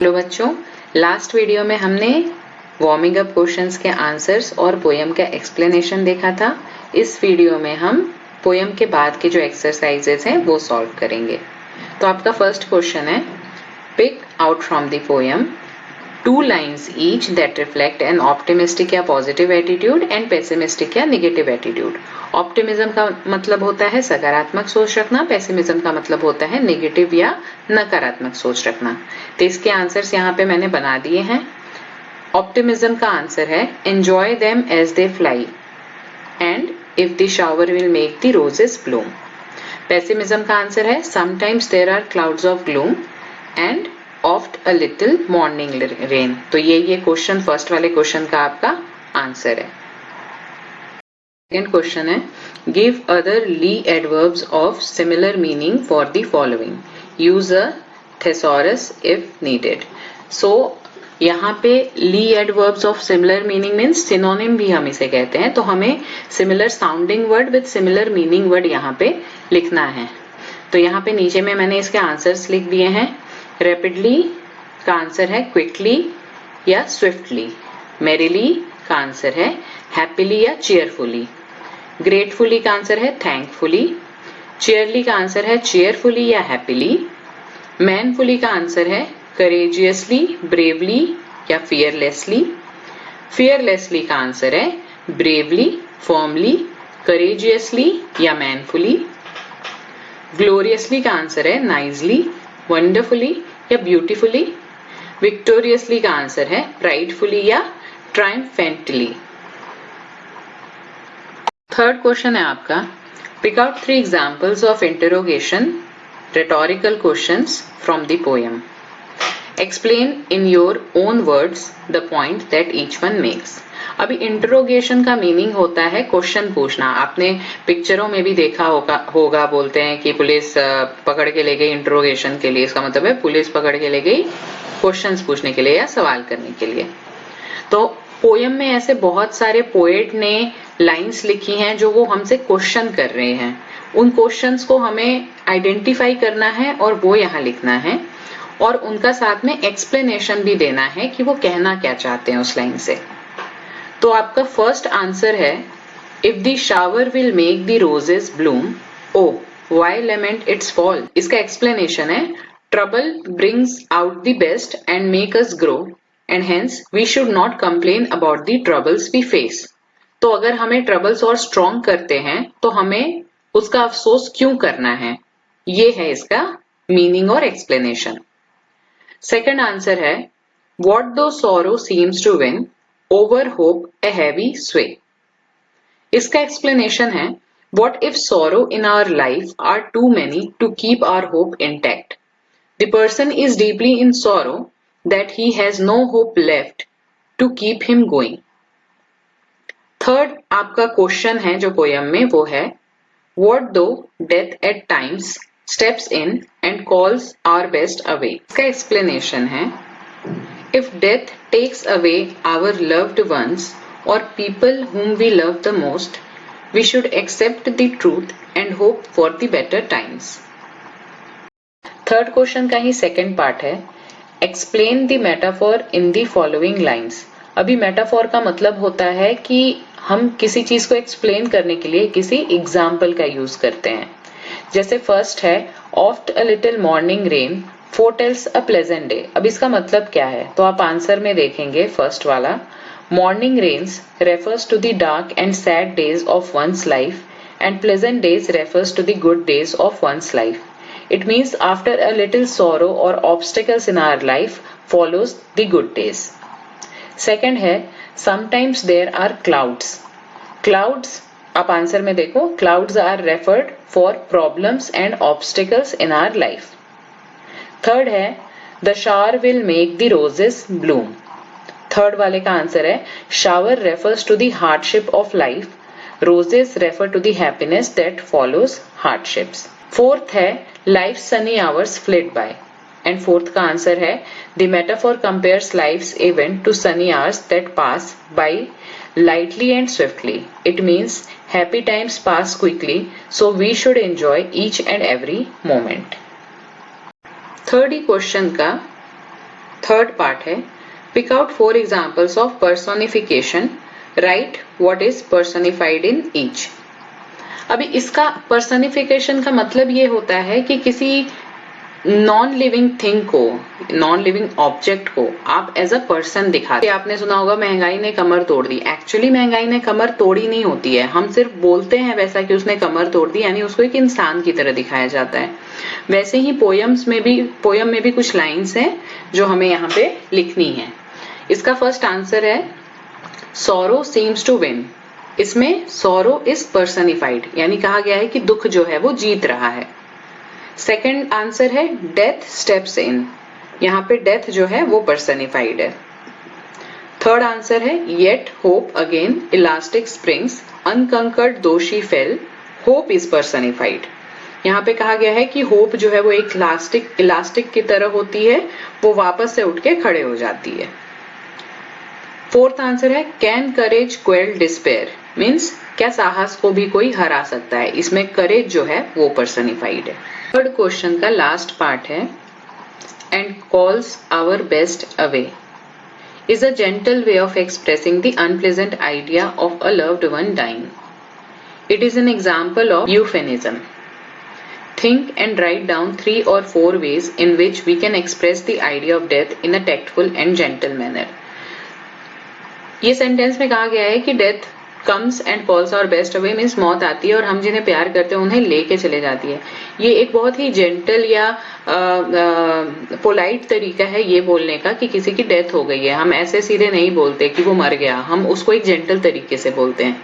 Hello बच्चों, last video में हमने वार्मिंग अप क्वेश्चंस के आंसर्स और पोयम का एक्सप्लेनेशन देखा था। इस वीडियो में हम पोयम के बाद के जो एक्सरसाइजेस हैं वो सॉल्व करेंगे। तो आपका फर्स्ट क्वेश्चन है, pick out from the poem 2 lines each that reflect an optimistic या positive attitude and pessimistic या negative attitude। ऑप्टिमिज्म का मतलब होता है सकारात्मक सोच रखना, पेसिमिज्म का मतलब होता है नेगेटिव या नकारात्मक सोच रखना। तो इसके आंसर्स यहाँ पे मैंने बना दिए हैं। ऑप्टिमिज्म का आंसर है enjoy them as they fly and if the shower will make the roses bloom। Pessimism का आंसर है sometimes there are clouds of gloom and oft a little morning rain. तो ये क्वेश्चन फर्स्ट वाले question का आपका answer है। Second question है, give other ly adverbs of similar meaning for the following, use a thesaurus if needed. So यहाँ पे ly adverbs of similar meaning means synonym भी हम इसे कहते हैं। तो हमें similar sounding word with similar meaning word यहाँ पे लिखना है। तो यहाँ पे नीचे में मैंने इसके आंसर्स लिख दिए हैं। रैपिडली का आंसर है क्विकली या स्विफ्टली। मेरिली का आंसर है हैप्पीली या चीयरफुली। ग्रेटफुली का आंसर है थैंकफुली। चीयरली का आंसर है चीयरफुली या हैप्पीली। मैनफुली का आंसर है करेजियसली, ब्रेवली या फियरलेसली। फियरलेसली का आंसर है ब्रेवली, फर्मली, करेजियसली या मैनफुली। ग्लोरियसली का आंसर है नाइसली, वंडरफुली या ब्यूटीफुली। विक्टोरियसली का आंसर है प्राइडफुली या ट्रायम्फेंटली। थर्ड क्वेश्चन है आपका, pick out 3 examples of interrogation rhetorical questions from the poem. Explain in your own words the point that each one makes. अभी इंटरोगेशन का मीनिंग होता है क्वेश्चन पूछना। आपने पिक्चरों में भी देखा होगा बोलते हैं कि पुलिस पकड़ के ले गई इंटरोगेशन के लिए। इसका मतलब है पुलिस पकड़ के ले गई क्वेश्चंस पूछने के लिए या सवाल करने के लिए। तो पोयम में ऐसे बहुत सारे पोएट ने लाइंस लिखी हैं जो वो हमसे क्वेश्चन कर रहे हैं। उन क्वेश्चंस को हमें आइडेंटिफाई करना है और वो यहाँ लिखना है और उनका साथ में एक्सप्लेनेशन भी देना है कि वो कहना क्या चाहते हैं उस लाइन से। तो आपका फर्स्ट आंसर है, if the shower will make the roses bloom, O why lament its fall. इसका एक्सप्लेनेशन है, trouble brings out the best and make us grow and hence we should not complain about the troubles we face. तो अगर हमें troubles और strong करते हैं तो हमें उसका अफसोस क्यों करना है, ये है इसका मीनिंग और एक्सप्लेनेशन। सेकंड आंसर है, what though sorrow seems to win over hope a heavy sway. इसका एक्सप्लेनेशन है, what if sorrow in our life are too many to keep our hope intact. The person is deeply in sorrow that he has no hope left to keep him going. Third आपका question है जो poem में, वो है, What though death at times steps in and calls our best away? इसका explanation है, if death takes away our loved ones or people whom we love the most, we should accept the truth and hope for the better times. Third question का ही second part है, explain the metaphor in the following lines. अभी metaphor का मतलब होता है कि हम किसी चीज को एक्सप्लेन करने के लिए किसी एग्जाम्पल का यूज करते हैं। जैसे फर्स्ट है, oft a little morning rain फोरटेल्स a pleasant day. अब इसका मतलब क्या है, तो आप आंसर में देखेंगे फर्स्ट वाला, morning rains refers to the dark and sad days of one's life and pleasant days refers to the good days of one's life. It means after a little sorrow और obstacles in our life follows the good days. Second है, sometimes there are clouds. Clouds आप answer में देखो, clouds are referred for problems and obstacles in our life. Third है, the shower will make the roses bloom. Third वाले का answer है, shower refers to the hardship of life, roses refer to the happiness that follows hardships. Fourth है, life sunny hours fled by and fourth का answer है, the metaphor compares life's event to sunny hours that pass by lightly and swiftly. It means happy times pass quickly, so we should enjoy each and every moment. Third ही question का third part है pick out 4 examples of personification, write what is personified in each. अभी इसका personification का मतलब ये होता है कि किसी नॉन लिविंग थिंग को, नॉन लिविंग ऑब्जेक्ट को आप एज अ पर्सन दिखाते। आपने सुना होगा महंगाई ने कमर तोड़ दी। एक्चुअली महंगाई ने कमर तोड़ी नहीं होती है, हम सिर्फ बोलते हैं वैसा कि उसने कमर तोड़ दी, यानी उसको एक इंसान की तरह दिखाया जाता है। वैसे ही पोयम में भी कुछ लाइन्स हैं जो हमें यहाँ पे लिखनी है। इसका फर्स्ट आंसर है सॉरो सीम्स टू विन। इसमें सॉरो इज पर्सनिफाइड, यानी कहा गया है कि दुख जो है वो जीत रहा है। सेकंड आंसर है डेथ स्टेप्स इन, यहाँ पे डेथ जो है वो पर्सनिफाइड है। थर्ड आंसर है yet hope again elastic springs unconquered though she fell, hope is personified. यहाँ पे कहा गया है कि होप जो है वो एक इलास्टिक की तरह होती है, वो वापस से उठ के खड़े हो जाती है। फोर्थ आंसर है can courage quail despair, means क्या साहस को भी कोई हरा सकता है। इसमें करेज जो है वो पर्सनिफाइड है। थर्ड क्वेश्चन का लास्ट पार्ट है and calls our best away is a gentle way of expressing the unpleasant idea of a loved one dying. It is an example of euphemism. Think and write down 3 or 4 ways in which we can express the idea of death in a tactful and gentle manner. ये sentence में कहा गया है कि death comes and calls our best away, means मौत आती है और हम जिन्हें प्यार करते हैं उन्हें लेके चले जाती है। ये एक बहुत ही जेंटल या पोलाइट तरीका है ये बोलने का कि किसी की डेथ हो गई है। हम ऐसे सीधे नहीं बोलते कि वो मर गया, हम उसको एक जेंटल तरीके से बोलते हैं।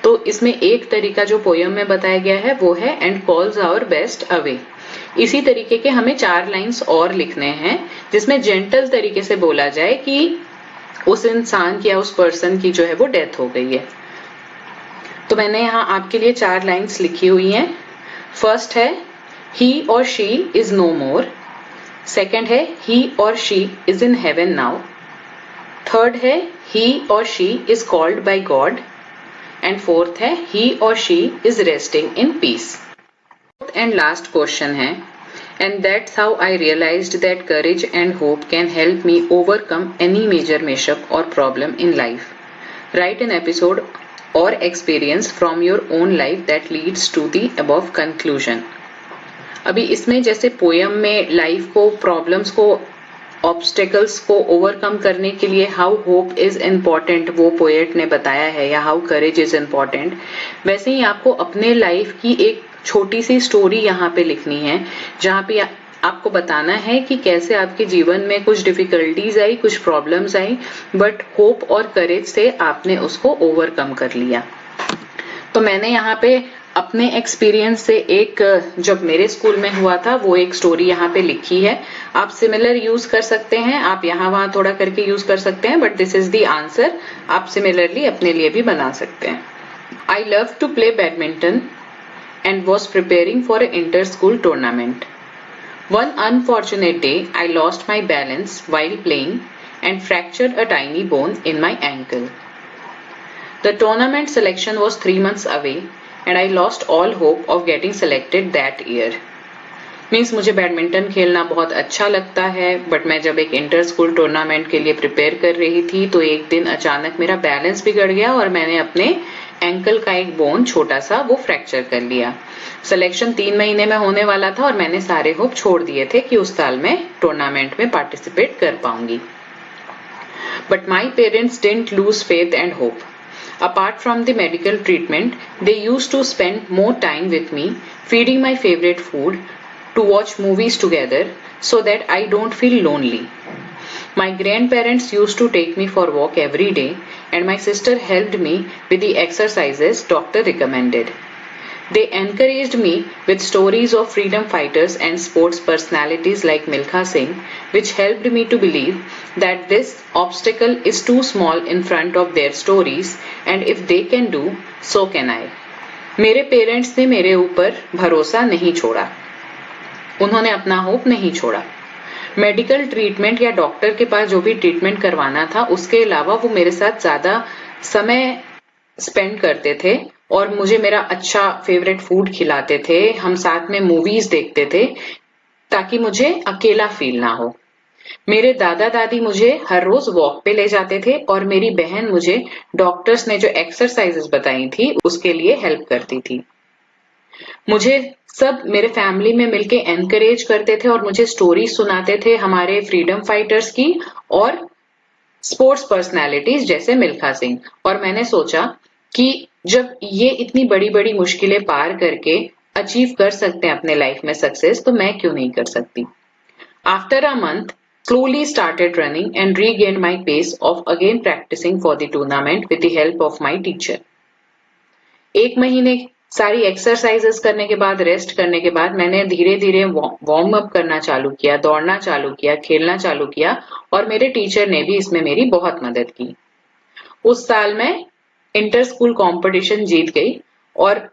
तो इसमें एक तरीका जो पोयम में बताया गया है वो है and calls our best away. इसी तरीके के हमें 4 लाइन्स और लिखने हैं जिसमें जेंटल तरीके से बोला जाए कि उस इंसान की या उस पर्सन की जो है वो डेथ हो गई है। तो मैंने यहाँ आपके लिए 4 लाइन्स लिखी हुई हैं। फर्स्ट है he or she is no more. Second है he or she is in heaven now. Third है he or she is called by God. And fourth है he or she is resting in peace. Fourth and last question है and that's how I realized that courage and hope can help me overcome any major mishap or problem in life. Write an episode or experience from your own life that leads to the above conclusion. अभी इसमें जैसे poem में life को, problems को, obstacles को overcome करने के लिए हाउ होप इज इम्पॉर्टेंट वो पोएट ने बताया है या हाउ करेज इज इम्पॉर्टेंट, वैसे ही आपको अपने लाइफ की एक छोटी सी स्टोरी यहाँ पे लिखनी है जहाँ पे आपको बताना है कि कैसे आपके जीवन में कुछ डिफिकल्टीज आई, कुछ प्रॉब्लम्स आई, बट होप और करेज से आपने उसको ओवरकम कर लिया। तो मैंने यहाँ पे अपने एक्सपीरियंस से एक, जब मेरे स्कूल में हुआ था वो एक स्टोरी यहाँ पे लिखी है। आप सिमिलर यूज कर सकते हैं, आप यहाँ वहां थोड़ा करके यूज कर सकते हैं, but this is the answer. आप सिमिलरली अपने लिए भी बना सकते हैं। I love to play badminton and was preparing for a inter school tournament. One unfortunate day, I lost my balance while playing and fractured a tiny bone in my ankle. The tournament selection was 3 months away and I lost all hope of getting selected that year. Means मुझे badminton खेलना बहुत अच्छा लगता है, but मैं जब एक inter school tournament के लिए प्रिपेयर कर रही थी तो एक दिन अचानक मेरा बैलेंस बिगड़ गया और मैंने अपने एंकल का एक बोन छोटा सा वो फ्रैक्चर कर लिया। सिलेक्शन 3 महीने में होने वाला था और मैंने सारे होप छोड़ दिए थे कि उस साल मैं टूर्नामेंट में पार्टिसिपेट कर पाऊंगी। But my parents didn't lose faith and hope. Apart from the medical treatment, they used to spend more time with me, feeding my favorite food, to watch movies together so that I don't feel lonely. My grandparents used to take me for a walk every day and my sister helped me with the exercises doctor recommended. They encouraged me with stories of freedom fighters and sports personalities like Milkha Singh, which helped me to believe that this obstacle is too small in front of their stories and if they can do, so can I. मेरे parents ने मेरे ऊपर भरोसा नहीं छोड़ा, उन्होंने अपना hope नहीं छोड़ा। मेडिकल ट्रीटमेंट या डॉक्टर के पास जो भी ट्रीटमेंट करवाना था उसके अलावा वो मेरे साथ ज्यादा समय स्पेंड करते थे और मुझे मेरा अच्छा फेवरेट फूड खिलाते थे, हम साथ में मूवीज देखते थे ताकि मुझे अकेला फील ना हो। मेरे दादा दादी मुझे हर रोज वॉक पे ले जाते थे और मेरी बहन मुझे डॉक्टर्स ने जो एक्सरसाइजेस बताई थी उसके लिए हेल्प करती थी। मुझे सब मेरे फैमिली में मिलके एनकरेज करते थे और मुझे स्टोरी सुनाते थे हमारे फ्रीडम फाइटर्स की और स्पोर्ट्स पर्सनालिटीज जैसे मिल्खा सिंह। और मैंने सोचा कि जब ये इतनी बड़ी-बड़ी मुश्किलें पार करके अचीव कर सकते हैं अपने लाइफ में सक्सेस, तो मैं क्यों नहीं कर सकती। After a month, slowly started running and regained my pace of again practicing for the tournament with the help of my teacher. 1 महीने सारी एक्सरसाइजेस करने के बाद, रेस्ट करने के बाद मैंने धीरे-धीरे वार्म अप करना चालू किया, दौड़ना चालू किया, खेलना चालू किया और मेरे टीचर ने भी इसमें मेरी बहुत मदद की। उस साल मैं इंटर स्कूल कंपटीशन जीत गई और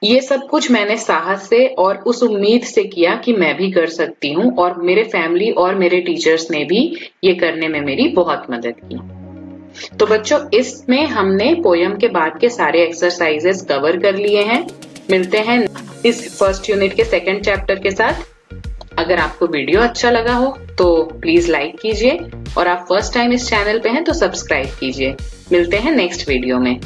ये सब कुछ मैंने साहस से और उस उम्मीद से किया कि मैं भी कर सकती हूँ और मेरे फैमिली और मेरे टीचर्स ने भी ये करने में मेरी बहुत मदद की। तो बच्चों, इसमें हमने पोयम के बाद के सारे एक्सरसाइजेस कवर कर लिए हैं। मिलते हैं इस फर्स्ट यूनिट के सेकंड चैप्टर के साथ। अगर आपको वीडियो अच्छा लगा हो तो प्लीज लाइक कीजिए और आप फर्स्ट टाइम इस चैनल पे हैं तो सब्सक्राइब कीजिए। मिलते हैं नेक्स्ट वीडियो में।